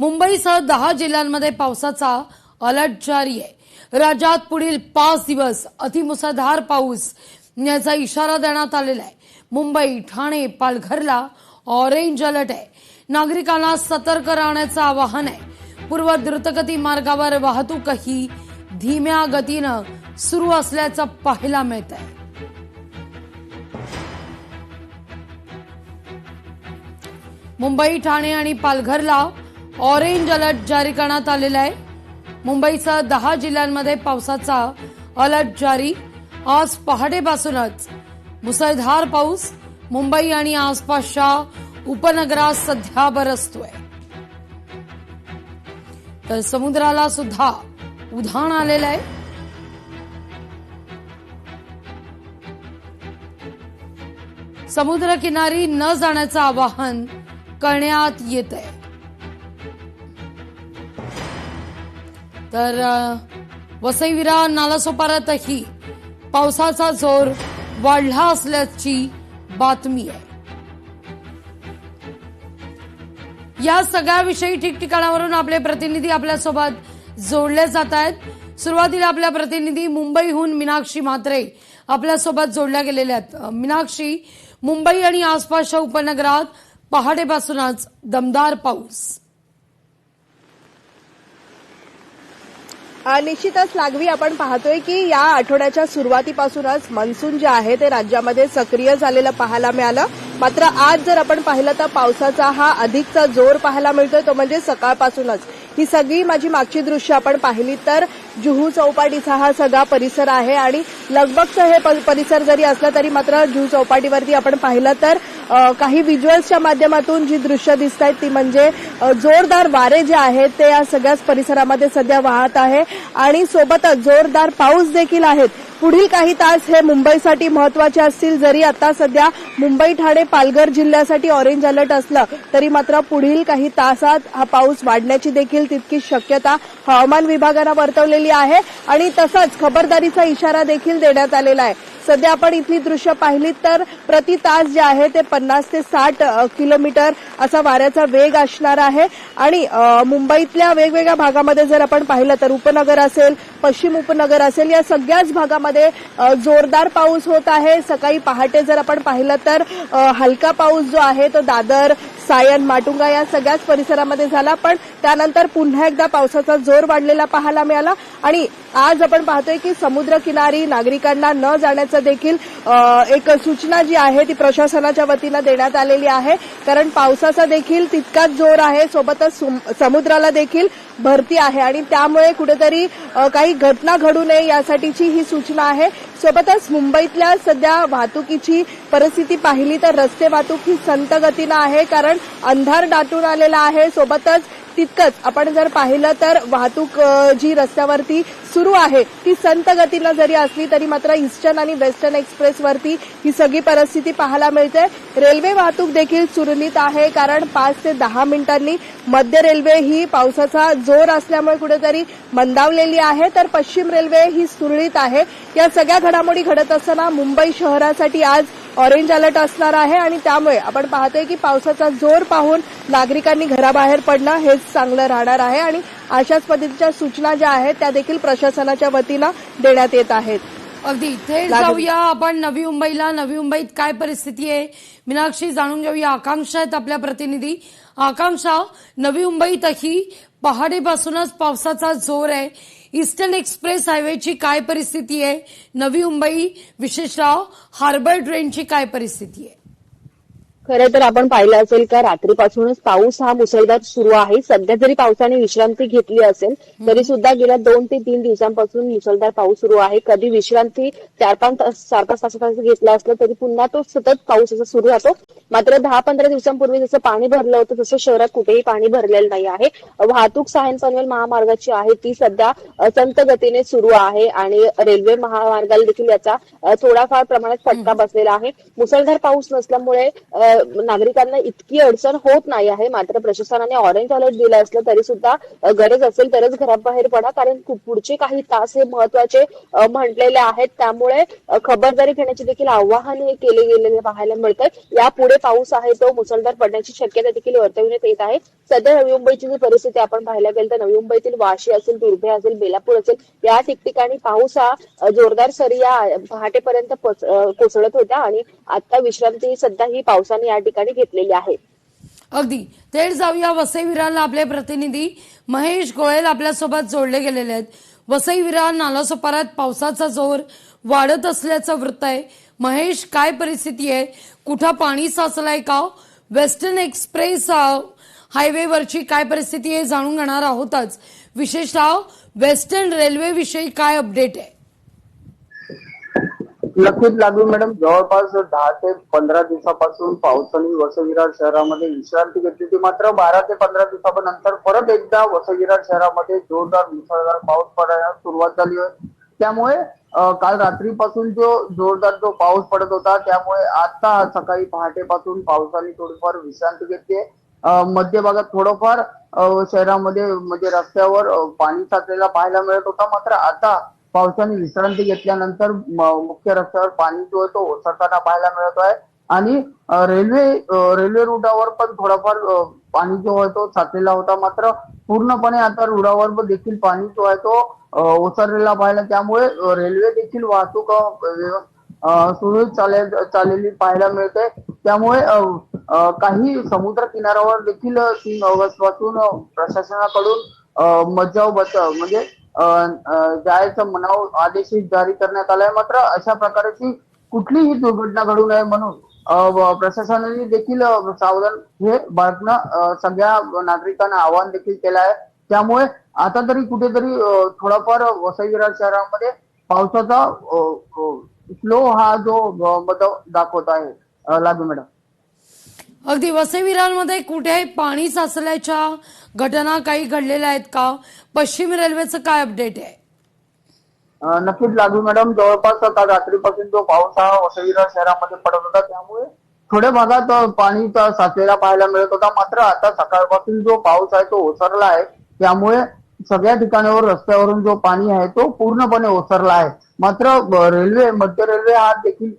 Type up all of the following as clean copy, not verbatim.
मुंबईसह 10 जिल्ह्यांमध्ये पावसाचा अलर्ट जारी आहे। राज्यात पुढील 5 दिवस अतिमुसळधार पाऊस याचा इशारा देण्यात आलेला आहे। मुंबई, ठाणे, पालघरला ऑरेंज अलर्ट आहे। नागरिकांना सतर्क राहण्याचं आवाहन आहे। पूर्व द्रुतगती मार्गावर वाहतूकही धीम्या गतीनं सुरू असल्याचं पाहायला मिळत आहे। मुंबई, ठाणे आणि पालघरला ऑरेंज अलर्ट जारी करण्यात आलेला आहे। मुंबईसह 10 जिल्ह्यांमध्ये पावसाचा अलर्ट जारी। आज पहाटेपासूनच मुसळधार पाऊस मुंबई आणि आसपासच्या उपनगरात सध्या बरसतोय, तर समुद्राला सुद्धा उधाण आलेलं आहे। समुद्रकिनारी न जाण्याचं आवाहन करण्यात येत आहे। तर वसई विरार नालासोपाऱ्यातही पावसाचा जोर वाढला असल्याची बातमी आहे। या सगळ्याविषयी ठिकठिकाणावरून आपले प्रतिनिधी आपल्यासोबत जोडले जात आहेत। सुरुवातीला आपल्या प्रतिनिधी मुंबईहून मीनाक्षी म्हात्रे आपल्यासोबत जोडल्या गेलेल्या आहेत। मीनाक्षी, मुंबई आणि आसपासच्या उपनगरात पहाटेपासूनच दमदार पाऊस। निश्चितच लागवी आपण पाहतोय की या आठवड्याच्या सुरुवातीपासूनच मान्सून जे आहे ते राज्यामध्ये सक्रिय झालेलं पाहायला मिळालं। मात्र आज जर आपण पाहिलं तर पावसाचा हा अधिकचा जोर पाहायला मिळतोय, तो म्हणजे सकाळपासूनच। ही सगळी माझी मागची दृश्य आपण पाहिली तर जुहू चौपाटीचा हा सगळा परिसर आहे आणि लगबगचं हे परिसर जरी असला तरी मात्र जुहू चौपाटीवरती आपण पाहिलं तर काही व्हिज्युअल्सच्या माध्यमातून जी दृश्य दिसत आहेत ती म्हणजे जोरदार वारे जे आहेत ते या सगळ्याच परिसरामध्ये सध्या वाहत आहे आणि सोबतच जोरदार पाऊस देखील आहेत। पुढील काही तास हे मुंबईसाठी महत्वाचे असतील। जरी आता सध्या मुंबई, ठाणे, पालघर जिल्ह्यासाठी ऑरेंज अलर्ट असलं तरी मात्र पुढील काही तासात हा पाऊस वाढण्याची देखील तितकीच शक्यता हवामान विभागानं वर्तवलेली आहे आणि तसंच खबरदारीचा इशारा देखील देण्यात आलेला आहे। सध्या आपण इथली दृश्य पाहिलीत तर प्रति तास जे आहे ते 50 ते 60 किलोमीटर असा वाऱ्याचा वेग असणार आहे आणि मुंबईतल्या वेगवेगळ्या भागामध्ये जर आपण पाहिलं तर उपनगर असेल, पश्चिम उपनगर असेल, या सगळ्याच भागामध्ये जोरदार पाऊस होत आहे। सकाळी पहाटे जर आपण पाहिलं तर हलका पाऊस जो आहे तो दादर, सायन, माटुंगा या सगळ्याच परिसरामध्ये झाला, पण त्यानंतर पुन्हा एकदा पावसाचा जोर वाढलेला पाहायला मिळाला आणि आज आपण पाहतोय की समुद्रकिनारी नागरिकांना न जाण्याचं देखील एक सूचना जी आहे ती प्रशासनाच्या वतीनं देण्यात आलेली आहे। कारण पावसाचा देखील तितकाच जोर आहे, सोबतच समुद्राला देखील भरती आहे आणि त्यामुळे कुठेतरी काही घटना घडू नये यासाठीची ही सूचना आहे। सोबतच मुंबईतल्या सध्या वाहतुकीची परिस्थिती पाहिली तर रस्ते वाहतूक ही संथ गतीनं आहे, कारण अंधार दाटून आलेला आहे। सोबतच तितकंच आपण जर पाहिलं तर वाहतूक जी रस्त्यावरती सुरू आहे ती संथ गतीनं जरी असली तरी मात्र ईस्टर्न आणि वेस्टर्न एक्सप्रेसवरती ही सगळी परिस्थिती पाहायला मिळते। रेल्वे वाहतूक देखील सुरळीत आहे, कारण 5 ते 10 मिनिटांनी मध्य रेल्वे ही पावसाचा जोर असल्यामुळे कुठेतरी मंदावलेली आहे, तर पश्चिम रेल्वे ही सुरळीत आहे। या सगळ्या घडामोडी घडत असताना मुंबई शहरासाठी आज ऑरेंज अलर्ट असणार आहे आणि त्यामुळे आपण पाहतोय की पावसाचा जोर पाहून नागरिकांनी घराबाहेर पडणं हेच चांगलं राहणार आहे आणि अशाच पद्धतीच्या सूचना ज्या आहेत त्या देखील प्रशासनाच्या वतीनं देण्यात येत आहेत। अगदी थेट जाऊया आपण नवी मुंबईला। नवी मुंबईत काय परिस्थिती आहे मीनाक्षी, जाणून घेऊया। आकांक्षा आहेत आपल्या प्रतिनिधी। आकांक्षा, नवी मुंबईतही पहाटेपासूनच पावसाचा जोर आहे। ईस्टर्न एक्सप्रेस हायवेची काय परिस्थिती आहे? नवी मुंबई विशेषतः हार्बर ट्रेनची काय परिस्थिती आहे? खरं तर आपण पाहिलं असेल का रात्रीपासूनच पाऊस हा मुसळधार सुरू आहे। सध्या जरी पावसाने विश्रांती घेतली असेल तरी सुद्धा गेल्या 2 ते 3 दिवसांपासून मुसळधार पाऊस सुरू आहे। कधी विश्रांती 4-5 तासासाठी घेतला असला तरी पुन्हा तो सतत पाऊस असा सुरू राहतो। मात्र 10-15 दिवसांपूर्वी जसं पाणी भरलं होतं तसं शहरात कुठेही पाणी भरलेलं नाही आहे। वाहतूक सायन पनवेल महामार्गाची आहे ती सध्या संथ गतीने सुरू आहे आणि रेल्वे महामार्गाला देखील याचा थोडाफार प्रमाणात फटका बसलेला आहे। मुसळधार पाऊस नसल्यामुळे नागरिकांना इतकी अडचण होत नाही आहे. मात्र प्रशासनाने ऑरेंज अलर्ट दिला असलं तरी सुद्धा गरज असेल तरच घराबाहेर पडा, कारण पुढचे काही तास हे महत्वाचे म्हटलेले आहेत. त्यामुळे खबरदारी घेण्याचे देखील आवाहन हे केले गेलेले पाहायला मिळतंय. यापुढे पाऊस आहे तो मुसळधार पडण्याची शक्यता देखील वर्तवण्यात येत आहे. सध्या नवी मुंबईची जी परिस्थिती आपण पाहायला गेलं तर नवी मुंबईतील वाशी असेल, तुर्भे असेल, बेलापूर असेल, या ठिकठिकाणी पाऊस हा जोरदार सरी या पहाटेपर्यंत कोसळत होत्या आणि आता विश्रांती सध्या ही पावसाने या ठिकाणी घेतलेली आहे. अगदी थेट जाऊया वसई विरारला. आपले प्रतिनिधी महेश गोयल आपल्यासोबत जोडले गेलेले आहेत. वसई विरार नालासोपाऱ्यात पावसाचा जोर वाढत असल्याचं वृत्त आहे. महेश, काय परिस्थिती आहे? कुठं पाणी साचलंय का? वेस्टर्न एक्सप्रेस हायवेवरची काय परिस्थिती आहे जाणून घेणार आहोतच. विशेषतः वेस्टर्न रेल्वे विषयी काय अपडेट आहे? नक्कीच लागू मॅडम, जवळपास 10 ते 15 दिवसापासून पावसाने वसई विरार शहरामध्ये विश्रांती घेतली होती. मात्र 12 ते 15 दिवसानंतर परत एकदा वसई विरार शहरामध्ये जोरदार मुसळधार पाऊस पडायला सुरुवात झाली आहे. त्यामुळे काल रात्रीपासून जोरदार पाऊस पडत होता, त्यामुळे आता सकाळी पहाटेपासून पावसाने थोडीफार विश्रांती घेतली. मध्य भागात थोडंफार शहरामध्ये म्हणजे रस्त्यावर पाणी साचलेला पाहायला मिळत होता. मात्र आता पावसाने विश्रांती घेतल्यानंतर मुख्य रस्त्यावर पाणी जो आहे तो ओसरताना पाहायला मिळत आहे आणि रेल्वे रुटावर पण थोडाफार पाणी जो आहे तो साचलेला होता. मात्र पूर्णपणे आता रुळावर देखील पाणी जो आहे तो ओसरलेला पाहायला, त्यामुळे रेल्वे देखील वाहतूक सुरळीत चाललेली पाहायला मिळते. त्यामुळे काही समुद्र किनाऱ्यावर देखील 3 ऑगस्ट पासून प्रशासनाकडून मज्जाव म्हणजे जायचं म्हणाव आदेश जारी करण्यात आलाय. मात्र अशा प्रकारची कुठलीही दुर्घटना घडू नये म्हणून प्रशासनाने देखील सावधान हे बाळगणं सगळ्या नागरिकांना आवाहन देखील केलं आहे. त्यामुळे आता तरी कुठेतरी थोडाफार वसई विरार शहरामध्ये पावसाचा फ्लो हा जो दाखवत आहे. लागू मॅडम, अगदी वसई विरारमध्ये कुठेही पाणी साचल्याच्या घटना काही घडलेल्या आहेत का? पश्चिम रेल्वेचं काय अपडेट आहे? नक्कीच लागू मॅडम, जवळपास काल रात्रीपासून जो पाऊस हा वसई विरार शहरामध्ये पडत होता, त्यामुळे थोड्या भागात पाणी साचलेला पाहायला मिळत होता. मात्र आता सकाळपासून जो पाऊस आहे तो ओसरला आहे, त्यामुळे सगळ्या ठिकाणावर रस्त्यावरून जो पाणी आहे तो पूर्णपणे ओसरला आहे. मात्र मध्य रेल्वे हा देखील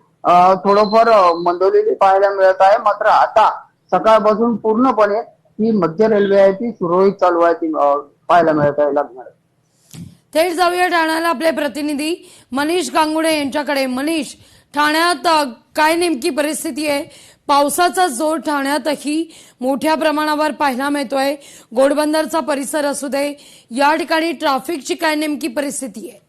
थोडंफार मंदवलेली पाहायला मिळत आहे. मात्र आता सकाळपासून पूर्णपणे ही मध्य रेल्वे आहे ती सुरळीत चालू आहे ती पाहायला मिळत आहे. लागणार थेट जाऊया ठाण्याला. आपले प्रतिनिधी मनीष गांगुडे यांच्याकडे. मनीष, ठाण्यात काय नेमकी परिस्थिती आहे? पावसाचा जोर ठाण्यातही मोठ्या प्रमाणावर पाहायला मिळतोय. घोडबंदरचा परिसर असू दे, या ठिकाणी ट्रॅफिकची काय नेमकी परिस्थिती आहे?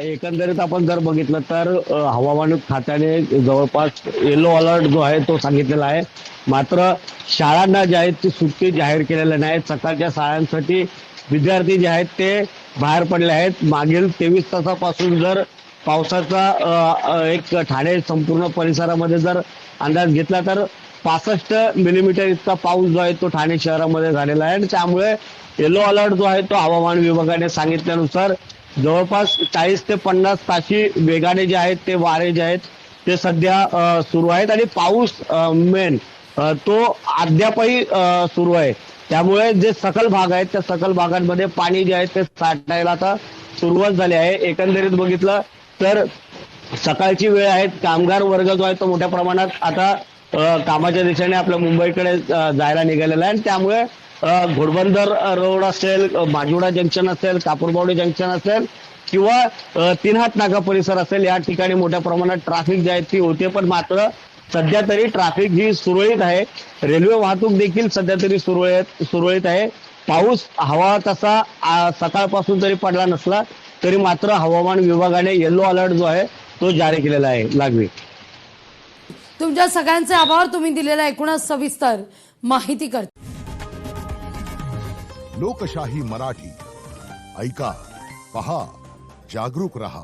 एकंदरीत आपण जर बघितलं तर हवामान खात्याने जवळपास येलो अलर्ट जो आहे तो सांगितलेला आहे. मात्र शाळांना जे आहेत ती सुट्टी जाहीर केलेल्या नाहीत. सकाळच्या शाळांसाठी विद्यार्थी जे आहेत ते बाहेर पडले आहेत. मागील 23 तासापासून जर पावसाचा एक ठाणे संपूर्ण परिसरामध्ये जर अंदाज घेतला तर 65 मिलीमीटर इतका पाऊस जो आहे तो ठाणे शहरामध्ये झालेला आहे. आणि त्यामुळे येलो अलर्ट जो आहे तो हवामान विभागाने सांगितल्यानुसार जवळपास 40 ते 50 ताशी वेगाने जे आहेत ते वारे जे आहेत ते सध्या सुरू आहेत आणि पाऊस मेन तो अद्यापही सुरू आहे. त्यामुळे जे सखल भाग आहेत त्या सखल भागांमध्ये पाणी जे आहे ते साठायला आता सुरुवात झाली आहे. एकंदरीत बघितलं तर सकाळची वेळ आहे, कामगार वर्ग जो आहे तो मोठ्या प्रमाणात आता कामाच्या दिशेने आपल्या मुंबईकडे जायला निघालेला आहे. आणि त्यामुळे घोडबंदर रोड असेल, माजिवडा जंक्शन असेल, कापूरबावडी जंक्शन असेल किंवा तीनहात नाका परिसर असेल, या ठिकाणी मोठ्या प्रमाणात ट्रॅफिक जी आहे ती होते. पण मात्र सध्या तरी ट्रॅफिक ही सुरळीत आहे. रेल्वे वाहतूक देखील सध्या तरी सुरळीत आहे. पाऊस हवा तसा सकाळपासून तरी पडला नसला तरी मात्र हवामान विभागाने येलो अलर्ट जो आहे तो जारी केलेला आहे. लागवी, तुमच्या सगळ्यांचे आभार. तुम्ही दिलेला एकूणच सविस्तर माहिती करते. लोकशाही मराठी ऐका, पहा, जागरूक रहा.